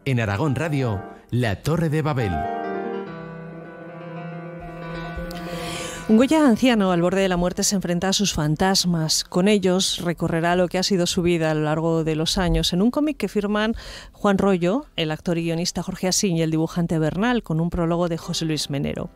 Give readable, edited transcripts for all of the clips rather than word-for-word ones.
En Aragón Radio, La Torre de Babel. Un Goya anciano al borde de la muerte se enfrenta a sus fantasmas. Con ellos recorrerá lo que ha sido su vida a lo largo de los años en un cómic que firman Juan Royo, el actor y guionista Jorge Asín y el dibujante Bernal, con un prólogo de José Luis Menero.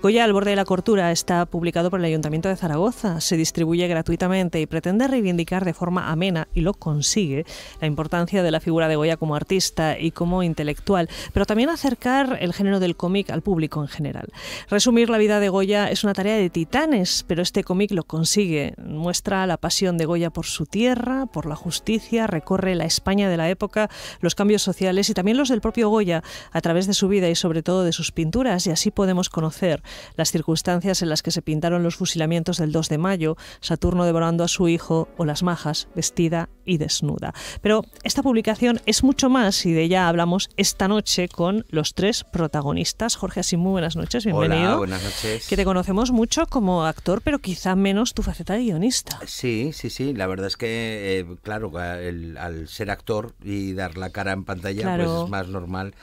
Goya al borde de la cordura está publicado por el Ayuntamiento de Zaragoza, se distribuye gratuitamente y pretende reivindicar de forma amena, y lo consigue, la importancia de la figura de Goya como artista y como intelectual, pero también acercar el género del cómic al público en general. Resumir la vida de Goya es una tarea de titanes, pero este cómic lo consigue. Muestra la pasión de Goya por su tierra, por la justicia, recorre la España de la época, los cambios sociales y también los del propio Goya a través de su vida y sobre todo de sus pinturas, y así podemos conocer las circunstancias en las que se pintaron los fusilamientos del 2 de mayo, Saturno devorando a su hijo o Las Majas vestida y desnuda. Pero esta publicación es mucho más y de ella hablamos esta noche con los tres protagonistas. Jorge Asín, muy buenas noches, bienvenido. Hola, buenas noches. Que te conocemos mucho como actor, pero quizá menos tu faceta de guionista. Sí, la verdad es que, claro, al ser actor y dar la cara en pantalla, claro, pues es más normal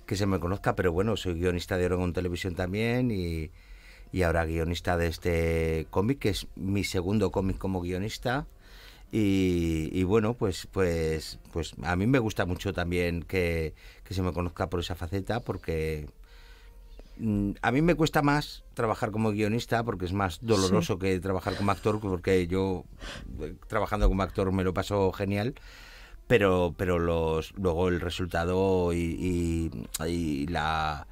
que se me conozca, pero bueno, soy guionista de Aragón Televisión también y ahora guionista de este cómic, que es mi segundo cómic como guionista. Y bueno, pues a mí me gusta mucho también que se me conozca por esa faceta, porque a mí me cuesta más trabajar como guionista porque es más doloroso que trabajar como actor, porque yo trabajando como actor me lo paso genial, pero luego el resultado y la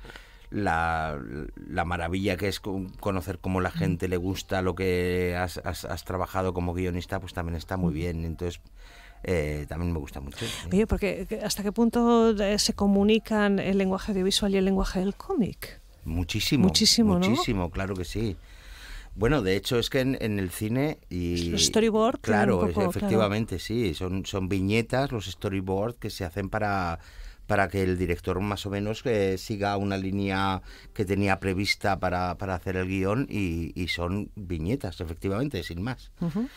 maravilla que es conocer cómo la gente le gusta lo que has trabajado como guionista, pues también está muy bien. Entonces también me gusta mucho. Oye, porque ¿hasta qué punto se comunican el lenguaje audiovisual y el lenguaje del cómic? Muchísimo, ¿no? Claro que sí. Bueno, de hecho es que en el cine y los storyboard, claro, un poco, efectivamente, claro. Sí, son viñetas, los storyboard que se hacen para que el director más o menos siga una línea que tenía prevista para hacer el guión, y son viñetas, efectivamente, sin más. Uh-huh.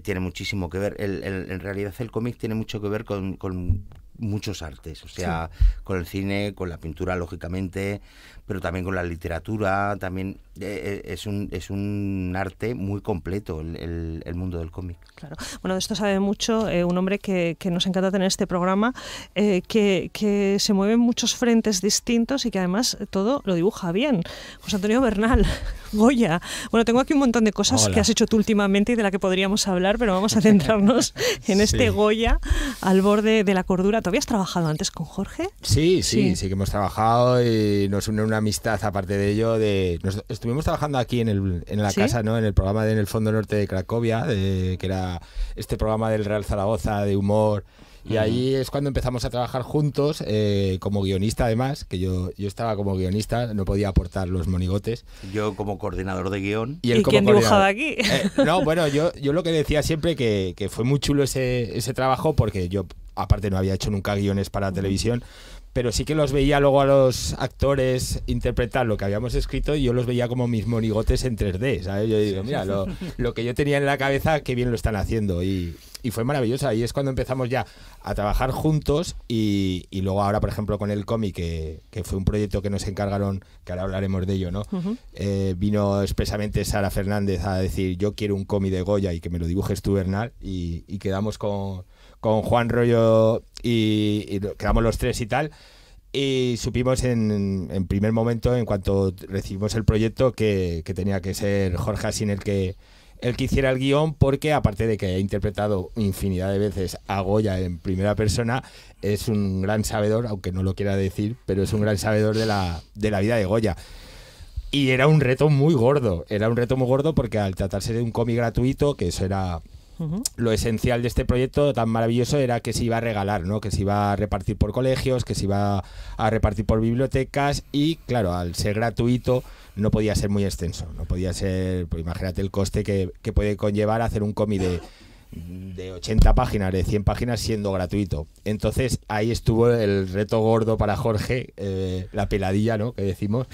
Tiene muchísimo que ver. En realidad el cómic tiene mucho que ver con muchos artes, o sea, con el cine, con la pintura, lógicamente, pero también con la literatura. También es un arte muy completo el mundo del cómic. Claro. Bueno, de esto sabe mucho un hombre que nos encanta tener este programa, que se mueve en muchos frentes distintos y que además todo lo dibuja bien. José Antonio Bernal, Goya. Bueno, tengo aquí un montón de cosas que has hecho tú últimamente y de la que podríamos hablar, pero vamos a centrarnos en este Goya al borde de la cordura. ¿Tú habías trabajado antes con Jorge? Sí que hemos trabajado y nos une una amistad, aparte de ello. Estuvimos trabajando aquí en la casa, ¿no? En el programa en el Fondo Norte de Cracovia, que era este programa del Real Zaragoza de humor. Y ahí es cuando empezamos a trabajar juntos, como guionista además, que yo estaba como guionista, no podía aportar los monigotes. Yo como coordinador de guión. ¿Y quién dibujaba aquí? No, bueno, yo lo que decía siempre que fue muy chulo ese trabajo, porque yo aparte no había hecho nunca guiones para televisión, pero sí que los veía luego a los actores interpretar lo que habíamos escrito y yo los veía como mis monigotes en 3D, ¿sabes? Yo digo, mira, lo que yo tenía en la cabeza, qué bien lo están haciendo, y fue maravilloso. Ahí es cuando empezamos ya a trabajar juntos y luego ahora, por ejemplo, con el cómic, que fue un proyecto que nos encargaron, que ahora hablaremos de ello, ¿no? Uh-huh. Vino expresamente Sara Fernández a decir, yo quiero un cómic de Goya y que me lo dibujes tú, Bernal, y quedamos con Juan Royo y quedamos los tres y tal, y supimos en primer momento, en cuanto recibimos el proyecto, que tenía que ser Jorge Asín el que hiciera el guión, porque aparte de que ha interpretado infinidad de veces a Goya en primera persona, es un gran sabedor, aunque no lo quiera decir, pero es un gran sabedor de la vida de Goya. Y era un reto muy gordo, porque al tratarse de un cómic gratuito, que eso era lo esencial de este proyecto tan maravilloso, era que se iba a regalar, ¿no? Que se iba a repartir por colegios, que se iba a repartir por bibliotecas, y claro, al ser gratuito no podía ser muy extenso, no podía ser, pues imagínate el coste que puede conllevar hacer un cómic de 80 páginas, de 100 páginas, siendo gratuito. Entonces ahí estuvo el reto gordo para Jorge, la peladilla, ¿no?, que decimos,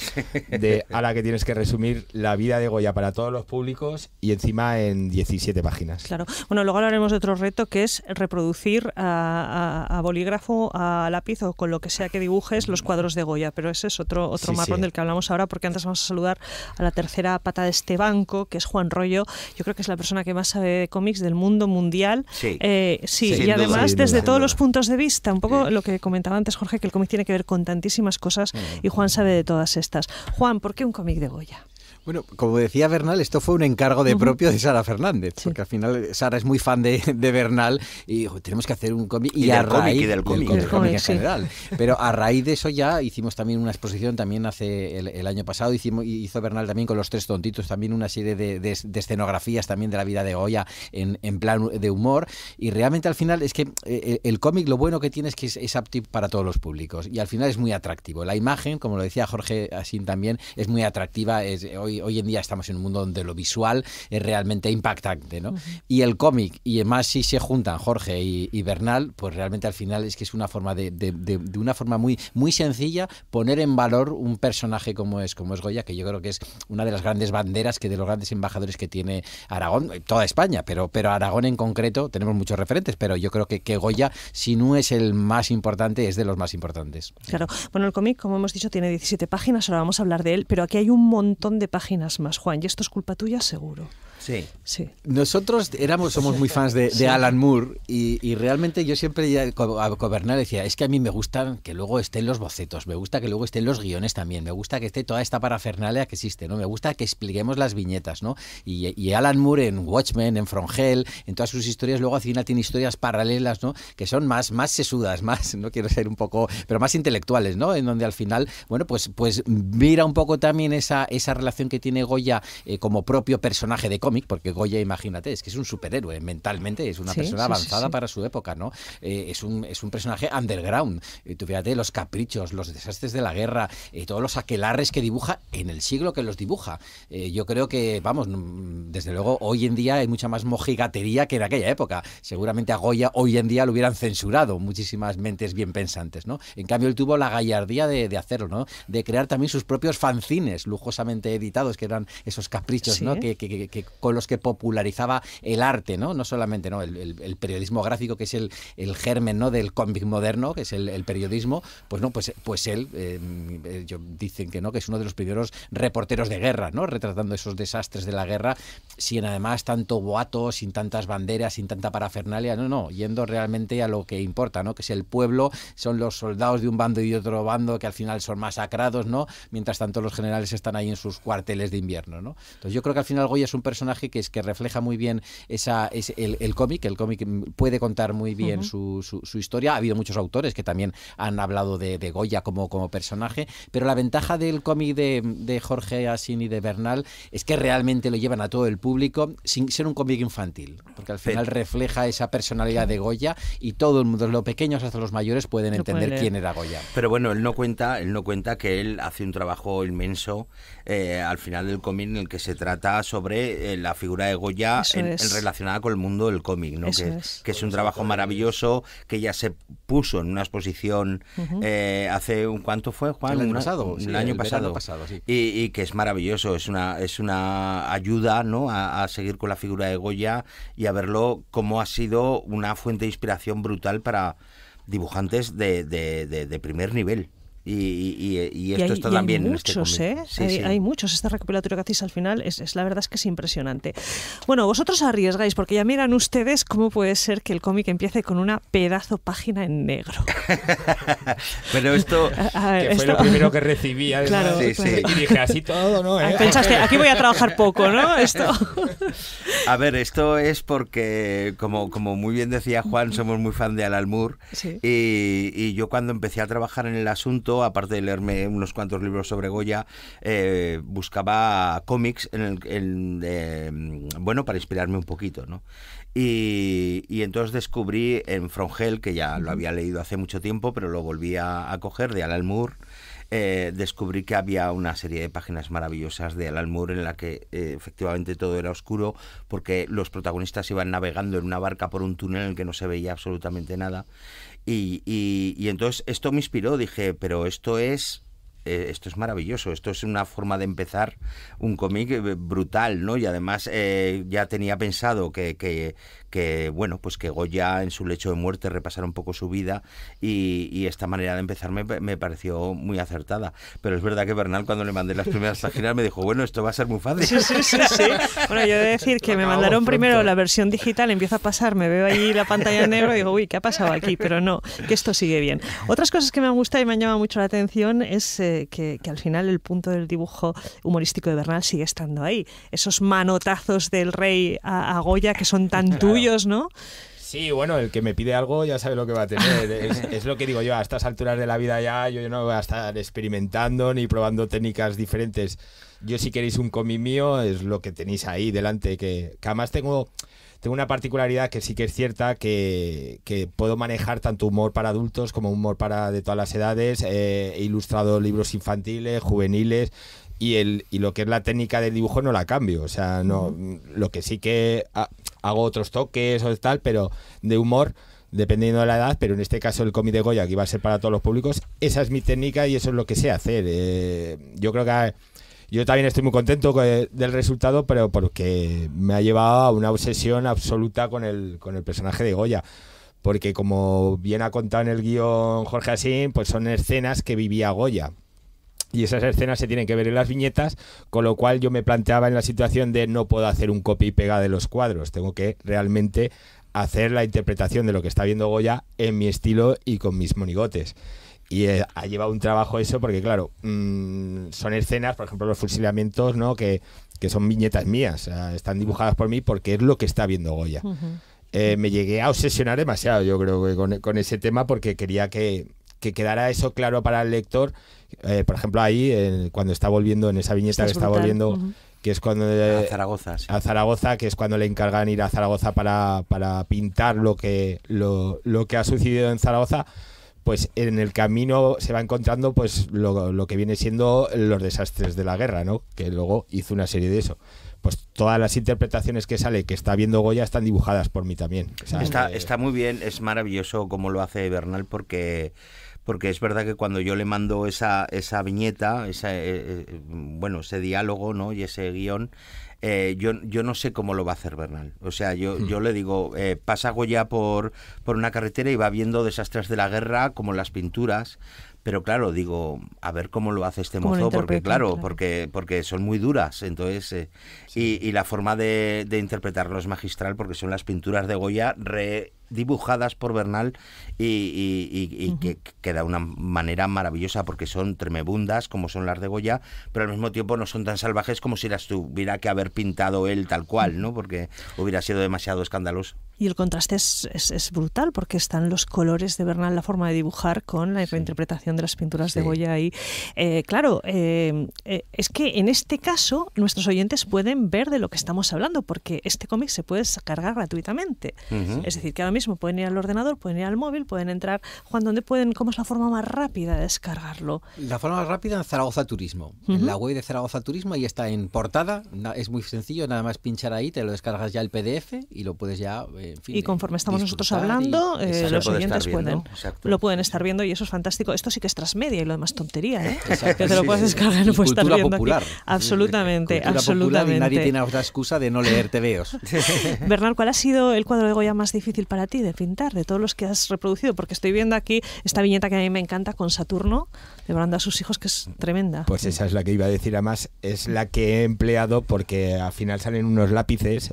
de ahora que tienes que resumir la vida de Goya para todos los públicos y encima en 17 páginas. Claro. Bueno, luego hablaremos de otro reto, que es reproducir a bolígrafo, a lápiz o con lo que sea que dibujes los cuadros de Goya, pero ese es otro marrón del que hablamos ahora, porque antes vamos a saludar a la tercera pata de este banco, que es Juan Rollo. Yo creo que es la persona que más sabe de cómics del mundo mundial. Sí, y además desde todos los puntos de vista, un poco lo que comentaba antes Jorge, que el cómic tiene que ver con tantísimas cosas y Juan sabe de todas estas. Juan, ¿por qué un cómic de Goya? Bueno, como decía Bernal, esto fue un encargo propio de Sara Fernández, porque al final Sara es muy fan de Bernal y dijo, tenemos que hacer un cómic del cómic en general. Pero a raíz de eso ya hicimos también una exposición, también hace el año pasado hizo Bernal también con Los Tres Tontitos, también una serie de escenografías también de la vida de Goya en plan de humor, y realmente al final es que el cómic lo bueno que tiene es que es apto para todos los públicos y al final es muy atractivo. La imagen, como lo decía Jorge Asín también, es muy atractiva, hoy en día estamos en un mundo donde lo visual es realmente impactante, ¿no? Y el cómic, y además si se juntan Jorge y Bernal, pues realmente al final es que es una forma de una forma muy, muy sencilla poner en valor un personaje como es Goya, que yo creo que es una de las grandes banderas, de los grandes embajadores que tiene Aragón, toda España, pero Aragón en concreto, tenemos muchos referentes, pero yo creo que Goya, si no es el más importante, es de los más importantes. Claro. Bueno, el cómic, como hemos dicho, tiene 17 páginas, ahora vamos a hablar de él, pero aquí hay un montón de páginas más, Juan, y esto es culpa tuya seguro. Sí. Nosotros somos muy fans de Alan Moore y realmente yo siempre a Bernal decía, es que a mí me gustan que luego estén los bocetos, me gusta que luego estén los guiones también, me gusta que esté toda esta parafernalia que existe, ¿no? Me gusta que expliquemos las viñetas, ¿no? Y Alan Moore en Watchmen, en From Hell, en todas sus historias, luego al final tiene historias paralelas, ¿no?, que son más sesudas, más, no quiero ser un poco, pero más intelectuales, ¿no?, en donde al final, bueno, pues mira un poco también esa relación que tiene Goya como propio personaje de cómic, porque Goya, imagínate, es que es un superhéroe mentalmente, es una persona avanzada para su época, ¿no? Es un personaje underground. Tú fíjate los caprichos, los desastres de la guerra, todos los aquelarres que dibuja en el siglo que los dibuja. Yo creo que, vamos, desde luego hoy en día hay mucha más mojigatería que en aquella época. Seguramente a Goya hoy en día lo hubieran censurado muchísimas mentes bien pensantes, ¿no? En cambio él tuvo la gallardía de hacerlo, ¿no?, de crear también sus propios fanzines lujosamente editados, que eran esos caprichos, ¿no?, que con los que popularizaba el arte, ¿no? No solamente, ¿no?, el periodismo gráfico, que es el germen, ¿no?, del cómic moderno, que es el periodismo, pues él, dicen que no, que es uno de los primeros reporteros de guerra, ¿no?, retratando esos desastres de la guerra, sin además tanto boato, sin tantas banderas, sin tanta parafernalia, yendo realmente a lo que importa, ¿no?, que es el pueblo, son los soldados de un bando y de otro bando que al final son masacrados, ¿no?, mientras tanto los generales están ahí en sus cuarteles de invierno, ¿no? Entonces yo creo que al final Goya es un personaje que refleja muy bien el cómic. El cómic puede contar muy bien su historia. Ha habido muchos autores que también han hablado de Goya como personaje, pero la ventaja del cómic de Jorge Asín y de Bernal es que realmente lo llevan a todo el público sin ser un cómic infantil, porque al final refleja esa personalidad de Goya y todo el mundo, desde los pequeños hasta los mayores, pueden entender quién era Goya. Pero bueno, él no cuenta que él hace un trabajo inmenso al final del cómic, en el que se trata sobre la figura de Goya relacionada con el mundo del cómic, ¿no? Que es un trabajo maravilloso, que ya se puso en una exposición hace ¿cuánto fue, Juan? El año pasado. El año pasado, sí. Y que es maravilloso, es una ayuda, ¿no?, a seguir con la figura de Goya y a verlo cómo ha sido una fuente de inspiración brutal para dibujantes de primer nivel. Y esto está también en este cómic. Hay muchos. Este recopilatorio que hacéis al final la verdad es que es impresionante. Bueno, vosotros arriesgáis, porque ya miran ustedes cómo puede ser que el cómic empiece con una pedazo página en negro. Pero esto fue lo primero que recibí, además. Claro. Y dije, así todo, ¿no? Pensaste, aquí voy a trabajar poco, ¿no? Esto. A ver, esto es porque, como muy bien decía Juan, somos muy fan de Alan Moore. Sí. Y yo cuando empecé a trabajar en el asunto, aparte de leerme unos cuantos libros sobre Goya, buscaba cómics para inspirarme un poquito, ¿no? Y entonces descubrí en From Hell, que ya lo había leído hace mucho tiempo, pero lo volví a coger, de Alan Moore, descubrí que había una serie de páginas maravillosas de Alan Moore en la que efectivamente todo era oscuro, porque los protagonistas iban navegando en una barca por un túnel en el que no se veía absolutamente nada. Y entonces esto me inspiró, dije, pero esto es maravilloso, esto es una forma de empezar un cómic brutal, ¿no? Y además ya tenía pensado que bueno, pues que Goya en su lecho de muerte repasara un poco su vida, y esta manera de empezar me pareció muy acertada. Pero es verdad que Bernal, cuando le mandé las primeras páginas, me dijo, bueno, esto va a ser muy fácil. Sí. Bueno, yo he de decir que me mandaron primero la versión digital, empiezo a pasar, me veo ahí la pantalla en negro y digo, uy, ¿qué ha pasado aquí? Pero no, que esto sigue bien. Otras cosas que me han gustado y me han llamado mucho la atención es que al final el punto del dibujo humorístico de Bernal sigue estando ahí. Esos manotazos del rey a Goya que son tan tuyos, ¿no? Sí, bueno, el que me pide algo ya sabe lo que va a tener. Es lo que digo yo, a estas alturas de la vida ya yo no voy a estar experimentando ni probando técnicas diferentes. Yo, si queréis un cómic mío, es lo que tenéis ahí delante, que además tengo una particularidad que sí que es cierta, que puedo manejar tanto humor para adultos como humor para de todas las edades. He ilustrado libros infantiles, juveniles, y lo que es la técnica del dibujo no la cambio. O sea, no, lo que sí que hago otros toques o tal, pero de humor, dependiendo de la edad, pero en este caso el cómic de Goya, que iba a ser para todos los públicos, esa es mi técnica y eso es lo que sé hacer. Yo creo que yo también estoy muy contento del resultado, pero porque me ha llevado a una obsesión absoluta con el personaje de Goya. Porque, como bien ha contado en el guión Jorge Asín, pues son escenas que vivía Goya. Y esas escenas se tienen que ver en las viñetas, con lo cual yo me planteaba en la situación de no puedo hacer un copia y pega de los cuadros. Tengo que realmente hacer la interpretación de lo que está viendo Goya en mi estilo y con mis monigotes. Y ha llevado un trabajo eso, porque claro, son escenas, por ejemplo los fusilamientos, ¿no? que son viñetas mías, o sea, están dibujadas por mí porque es lo que está viendo Goya. Me llegué a obsesionar demasiado, yo creo, que con ese tema, porque quería que quedara eso claro para el lector. Por ejemplo, ahí, cuando está volviendo, en esa viñeta que está volviendo, que es cuando a Zaragoza, sí. A Zaragoza, que es cuando le encargan ir a Zaragoza para pintar lo que ha sucedido en Zaragoza. Pues en el camino se va encontrando pues lo que viene siendo los desastres de la guerra, ¿no? Que luego hizo una serie de eso. Pues todas las interpretaciones que sale, que está viendo Goya, están dibujadas por mí también. O sea, está muy bien, es maravilloso cómo lo hace Bernal, porque es verdad que cuando yo le mando esa viñeta, ese diálogo, ¿no? Y ese guión, yo no sé cómo lo va a hacer Bernal. O sea, yo le digo, pasa Goya por una carretera y va viendo desastres de la guerra, como las pinturas. Pero claro, digo, a ver cómo lo hace este mozo, porque claro, porque son muy duras. Entonces, y la forma de interpretarlo es magistral, porque son las pinturas de Goya dibujadas por Bernal y que da una manera maravillosa, porque son tremebundas como son las de Goya, pero al mismo tiempo no son tan salvajes como si las tuviera que haber pintado él tal cual, ¿no? Porque hubiera sido demasiado escandaloso. Y el contraste es brutal, porque están los colores de Bernal, la forma de dibujar, con la reinterpretación de las pinturas de Goya ahí. Claro, es que en este caso nuestros oyentes pueden ver de lo que estamos hablando, porque este cómic se puede descargar gratuitamente. Es decir, que ahora mismo pueden ir al ordenador, pueden ir al móvil, pueden entrar. Juan, ¿dónde pueden? ¿Cómo es la forma más rápida de descargarlo? La forma más rápida en Zaragoza Turismo. En la web de Zaragoza Turismo, ahí está en portada. Es muy sencillo, nada más pinchar ahí, te lo descargas ya el PDF y lo puedes ya, en fin, y conforme estamos nosotros hablando, los oyentes lo pueden estar viendo, y eso es fantástico. Esto sí que es transmedia y lo demás tontería, ¿eh? Que te lo puedes descargar y lo puedes estar viendo popular. Aquí. Absolutamente, cultura absolutamente. Popular, y nadie tiene otra excusa de no leer TVOs. Bernal, ¿cuál ha sido el cuadro de Goya más difícil para ti de pintar, de todos los que has reproducido? Porque estoy viendo aquí esta viñeta que a mí me encanta, con Saturno devorando a sus hijos, que es tremenda. Pues esa es la que iba a decir, además es la que he empleado, porque al final salen unos lápices,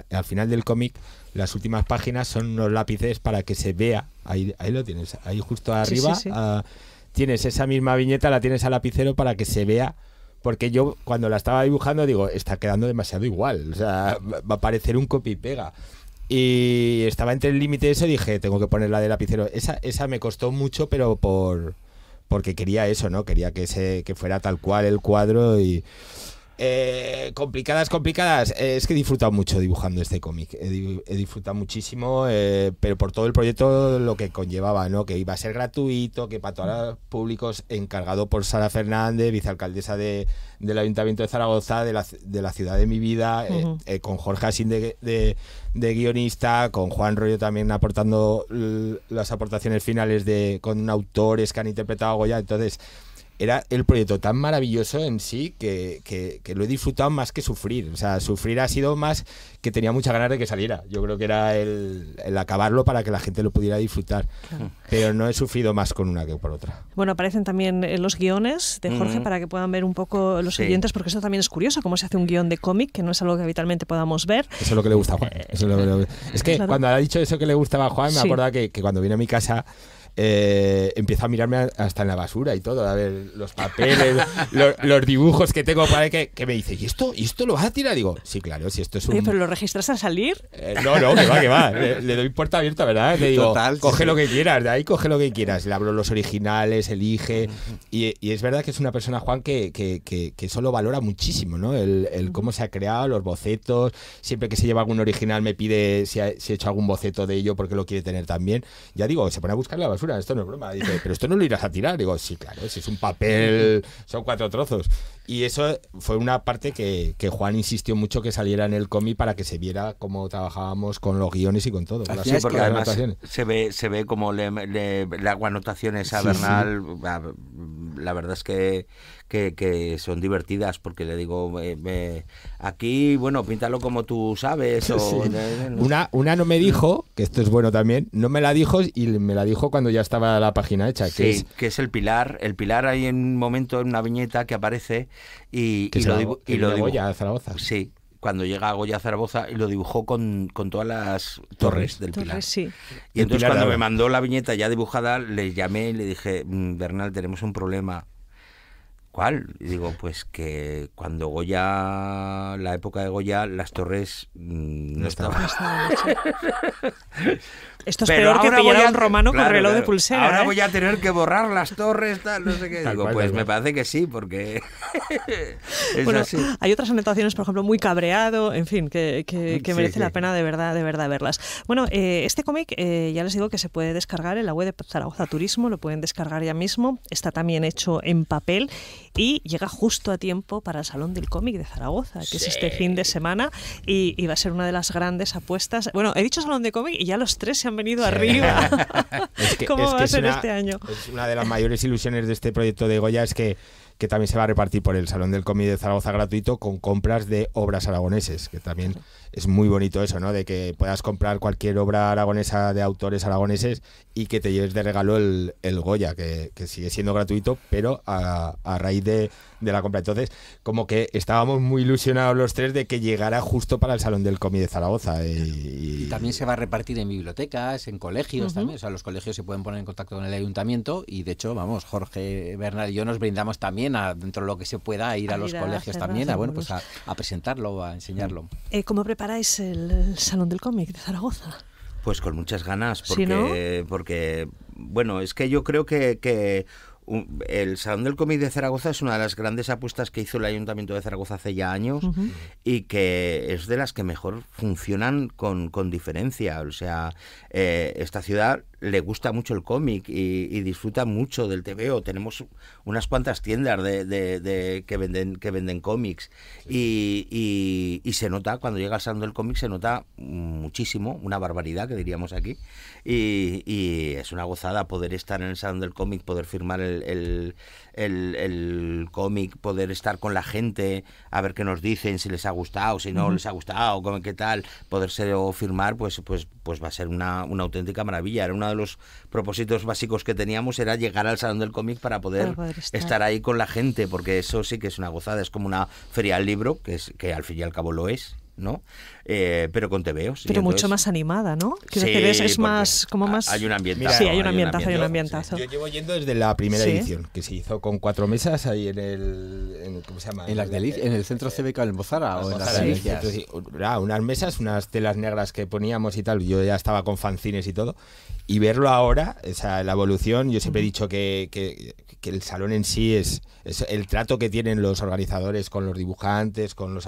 al final del cómic las últimas páginas son unos lápices para que se vea, ahí lo tienes, ahí justo arriba, tienes esa misma viñeta, la tienes al lapicero para que se vea, porque yo cuando la estaba dibujando digo, está quedando demasiado igual, o sea, va a parecer un copia y pega. Y estaba entre el límite de eso, dije, tengo que ponerla de lapicero. Esa me costó mucho, pero porque quería eso, ¿no? Quería que fuera tal cual el cuadro. Y Complicadas. Es que he disfrutado mucho dibujando este cómic. He disfrutado muchísimo, pero por todo el proyecto, lo que conllevaba, ¿no? Que iba a ser gratuito, que para todos los públicos, encargado por Sara Fernández, vicealcaldesa del Ayuntamiento de Zaragoza, de la ciudad de mi vida, con Jorge Asín de guionista, con Juan Rollo también aportando las aportaciones finales con autores que han interpretado a Goya. Entonces, era el proyecto tan maravilloso en sí que lo he disfrutado más que sufrir. O sea, sufrir ha sido más que tenía muchas ganas de que saliera. Yo creo que era el acabarlo para que la gente lo pudiera disfrutar. Claro. Pero no he sufrido más con una que por otra. Bueno, aparecen también los guiones de Jorge para que puedan ver un poco los oyentes, porque eso también es curioso, cómo se hace un guión de cómic, que no es algo que habitualmente podamos ver. Eso es lo que le gusta a Juan. Es que claro, cuando ha dicho eso que le gustaba a Juan, me acordaba que cuando vine a mi casa empiezo a mirarme hasta en la basura y todo, a ver los papeles, los dibujos que tengo por ahí, que me dice, ¿y esto lo vas a tirar? Digo, sí, claro, si esto es un... Oye, ¿pero lo registras al salir? No, que va. Le doy puerta abierta, ¿verdad? Le digo, total, coge lo que quieras, de ahí coge lo que quieras. Le hablo los originales, elige. Y es verdad que es una persona, Juan, que eso lo valora muchísimo, ¿no? El cómo se ha creado, los bocetos. Siempre que se lleva algún original me pide si he hecho algún boceto de ello porque lo quiere tener también. Ya digo, se pone a buscar la basura. Esto no es broma. Dice, pero esto no lo irás a tirar. Digo, sí, claro, si es un papel, son 4 trozos. Y eso fue una parte que Juan insistió mucho que saliera en el cómic para que se viera cómo trabajábamos con los guiones y con todo. Sí, porque además se ve como le hago anotaciones a Bernal. La verdad es que son divertidas, porque le digo, aquí, bueno, píntalo como tú sabes. O, sí. Una no me dijo, que esto es bueno también, no me la dijo y me la dijo cuando ya estaba la página hecha. Sí, que es el Pilar. El Pilar hay en un momento, en una viñeta que aparece y lo dibujó. Goya a Zaragoza. Sí, cuando llega a Goya a Zaragoza, y lo dibujó con todas las torres del Pilar. Sí. Y entonces cuando me mandó la viñeta ya dibujada, le llamé y le dije, Bernal, tenemos un problema. ¿Cuál? Y digo, pues que cuando Goya, la época de Goya, las torres no estaban. Esto es peor que pillar a un romano con reloj de pulsera. Ahora voy a tener que borrar las torres, tal, no sé qué. Digo, pues me parece que sí, porque es bueno, así. Hay otras anotaciones, por ejemplo, muy cabreado, en fin, que merece la pena de verdad verlas. Bueno, este cómic, ya les digo que se puede descargar en la web de Zaragoza Turismo, lo pueden descargar ya mismo. Está también hecho en papel y llega justo a tiempo para el Salón del Cómic de Zaragoza, que es este fin de semana, y va a ser una de las grandes apuestas. Bueno, he dicho Salón de Cómic y ya los tres se han venido arriba. ¿Cómo va a ser este año? Es una de las mayores ilusiones de este proyecto de Goya, es que también se va a repartir por el Salón del Cómic de Zaragoza gratuito con compras de obras aragoneses, que también es muy bonito eso, ¿no? De que puedas comprar cualquier obra aragonesa de autores aragoneses y que te lleves de regalo el Goya, que sigue siendo gratuito, pero a raíz de la compra. Entonces, como que estábamos muy ilusionados los tres de que llegara justo para el Salón del Cómic de Zaragoza. Y también se va a repartir en bibliotecas, en colegios también. O sea, los colegios se pueden poner en contacto con el ayuntamiento y, de hecho, vamos, Jorge, Bernal y yo nos brindamos también dentro de lo que se pueda ir a los colegios también, a presentarlo, a enseñarlo. ¿Cómo preparáis el Salón del Cómic de Zaragoza? Pues con muchas ganas, porque, ¿Sí, no? porque bueno, es que yo creo que el Salón del Cómic de Zaragoza es una de las grandes apuestas que hizo el Ayuntamiento de Zaragoza hace ya años, y que es de las que mejor funcionan con diferencia. O sea, esta ciudad le gusta mucho el cómic y disfruta mucho del TVO. Tenemos unas cuantas tiendas que venden cómics y se nota, cuando llega al Salón del Cómic se nota muchísimo, una barbaridad que diríamos aquí, y es una gozada poder estar en el Salón del Cómic, poder firmar el cómic, poder estar con la gente, a ver qué nos dicen, si les ha gustado, si no les ha gustado, qué tal, podérselo firmar, pues va a ser una auténtica maravilla. Era uno de los propósitos básicos que teníamos, era llegar al Salón del Cómic para poder estar ahí con la gente, porque eso sí que es una gozada. Es como una feria del libro, que al fin y al cabo lo es, ¿no? Pero con tebeos. Pero mucho más animada, ¿no? Quiero decir, es más, como más... Hay un ambientazo. Sí, hay un ambientazo. Yo llevo yendo desde la primera edición, que se hizo con 4 mesas ahí ¿cómo se llama? ¿En el centro cívico en Bozara o en las Delicias? Sí, unas mesas, unas telas negras que poníamos y tal. Yo ya estaba con fanzines y todo. Y verlo ahora, o sea, la evolución, yo siempre he dicho que el salón en sí es el trato que tienen los organizadores con los dibujantes, con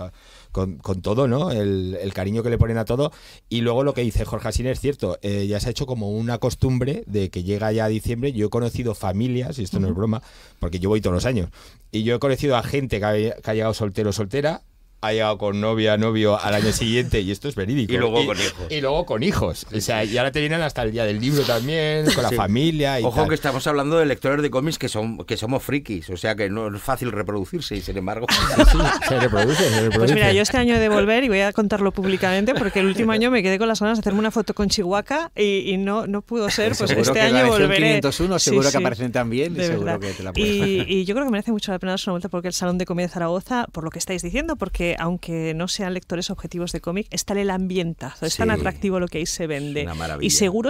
todo, ¿no? El cariño que le ponen a todo. Y luego lo que dice Jorge Asín es cierto, ya se ha hecho como una costumbre de que llega ya a diciembre. Yo he conocido familias, y esto no es broma, porque yo voy todos los años, y yo he conocido a gente que ha llegado soltero o soltera, ha llegado con novio al año siguiente, y esto es verídico. Y luego con hijos. Y luego con hijos. O sea, y ahora te vienen hasta el día del libro también, con la familia y Ojo tal. que estamos hablando de lectores de cómics que somos frikis, o sea que no es fácil reproducirse, y sin embargo... Sí, se reproduce. Pues mira, yo este año he de volver y voy a contarlo públicamente, porque el último año me quedé con las ganas de hacerme una foto con Chihuahua y no pudo ser, pues este año volveré. 501 seguro Sí, que aparecen también, y seguro que te la puedes ver. Y yo creo que merece mucho la pena darse una vuelta porque el Salón de Cómic de Zaragoza, por lo que estáis diciendo, porque aunque no sean lectores objetivos de cómic, está el ambientazo, es tan atractivo lo que ahí se vende. Una maravilla, Y seguro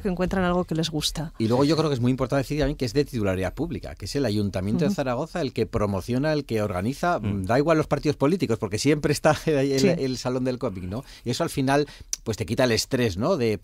que encuentran algo que les gusta. Y luego yo creo que es muy importante decir también que es de titularidad pública, que es el Ayuntamiento de Zaragoza el que promociona, el que organiza, da igual los partidos políticos, porque siempre está el Salón del Cómic, ¿no? Y eso al final pues te quita el estrés, ¿no? De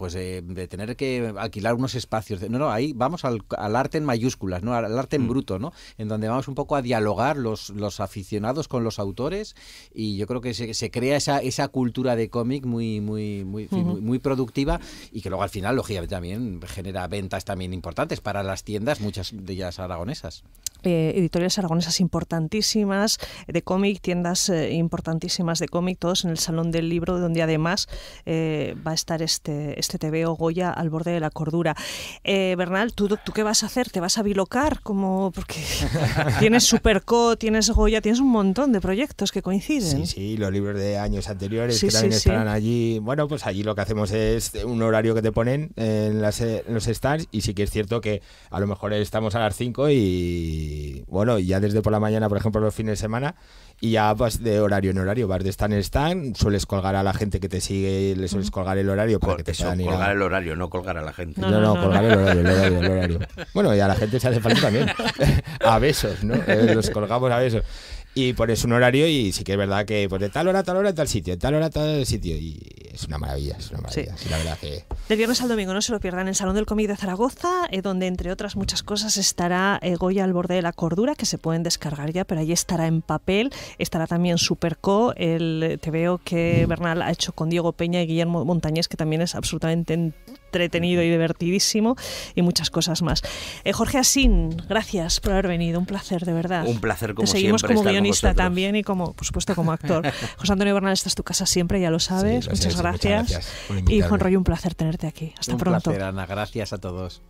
tener que alquilar unos espacios. Ahí vamos al arte en mayúsculas, ¿no? Al arte en bruto, ¿no? En donde vamos un poco a dialogar los aficionados con los autores, y yo creo que se crea esa cultura de cómic muy productiva, y que luego al final, lógicamente, también genera ventas también importantes para las tiendas, muchas de ellas aragonesas. Editoriales aragonesas importantísimas de cómic, tiendas importantísimas de cómic, todos en el Salón del Libro, donde además va a estar este TVO Goya al borde de la cordura. Bernal, ¿tú qué vas a hacer? ¿Te vas a bilocar? Porque tienes Superco, tienes Goya, tienes un montón de proyectos que coinciden. Sí, los libros de años anteriores que también estarán allí. Bueno, pues allí lo que hacemos es un horario que te ponen en los stands, y sí que es cierto que a lo mejor estamos a las 5 y bueno, ya desde por la mañana, por ejemplo, los fines de semana, y ya vas de horario en horario, vas de stand en stand, sueles colgar a la gente que te sigue, le sueles colgar el horario para que te puedan ir colgar el horario, no colgar a la gente. No, colgar el horario. Bueno, y a la gente se hace falta también. A besos, ¿no? Los colgamos a besos. Y pones un horario, y sí que es verdad que pues de tal hora, tal sitio, de tal hora, tal sitio, y es una maravilla. Sí, la verdad que... Del viernes al domingo no se lo pierdan en el Salón del Cómic de Zaragoza, donde entre otras muchas cosas estará Goya al borde de la cordura, que se pueden descargar ya, pero allí estará en papel, estará también Superco, el TVO que Bernal ha hecho con Diego Peña y Guillermo Montañés, que también es absolutamente entretenido y divertidísimo, y muchas cosas más. Jorge Asín, gracias por haber venido, un placer, de verdad. Un placer, como Te seguimos siempre, como guionista con también, y como, por supuesto, como actor. José Antonio Bernal, esta es tu casa siempre, ya lo sabes. Sí, muchas gracias. Por Y Juan Rollo, un placer tenerte aquí. Hasta pronto. Un placer, Ana. Gracias a todos.